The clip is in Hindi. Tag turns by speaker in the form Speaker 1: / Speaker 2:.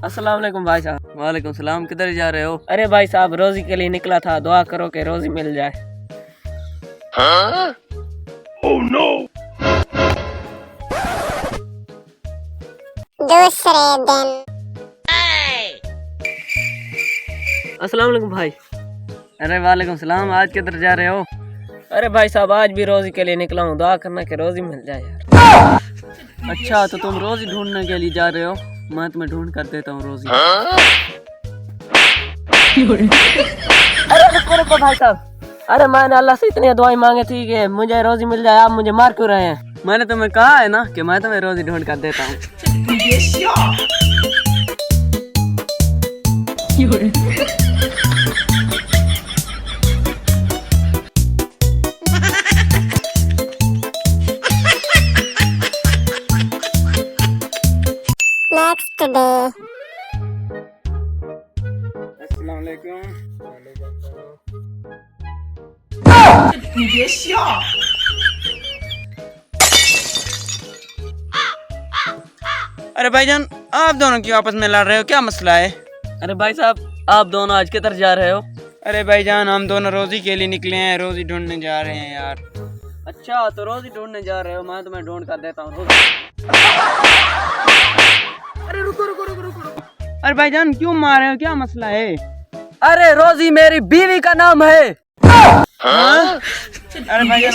Speaker 1: अस्सलाम वालेकुम भाई साहब।
Speaker 2: वालेकुम सलाम। किधर जा रहे हो?
Speaker 1: अरे भाई साहब रोजी के लिए निकला था, दुआ करो कि रोजी मिल जाए।
Speaker 3: दूसरे दिन
Speaker 1: अस्सलाम वालेकुम भाई।
Speaker 2: अरे वालेकुम सलाम। आज किधर जा रहे हो?
Speaker 1: अरे भाई साहब आज भी रोजी के लिए निकला हूँ, दुआ करना कि रोजी मिल जाए यार।
Speaker 2: अच्छा, तो तुम रोजी ढूंढने के लिए जा रहे हो? मैं तुम्हें ढूंढ कर देता हूँ रोजी।
Speaker 1: अरे रुको भाई साहब, अरे मैंने अल्लाह से इतनी दुआएं मांगी थी कि मुझे रोजी मिल जाए, आप मुझे मार क्यों रहे हैं?
Speaker 2: मैंने तुम्हें कहा है ना कि मैं तुम्हें रोजी ढूंढ कर देता हूँ।
Speaker 3: नेक्स्ट डे
Speaker 2: अस्सलाम वालेकुम। अरे भाईजान, आप दोनों क्यों आपस में लड़ रहे हो? क्या मसला है?
Speaker 1: अरे भाई साहब आप दोनों आज किधर जा रहे हो?
Speaker 2: अरे भाईजान, हम दोनों रोजी के लिए निकले हैं, रोजी ढूंढने जा रहे हैं यार।
Speaker 1: अच्छा तो रोजी ढूंढने जा रहे हो, मैं तुम्हें ढूंढ कर देता हूँ रोजी। अरे रुको।
Speaker 2: अरे भाईजान क्यों मार रहे हो? क्या मसला है?
Speaker 1: अरे रोजी मेरी बीवी का नाम है।
Speaker 2: हाँ? अरे भाईजान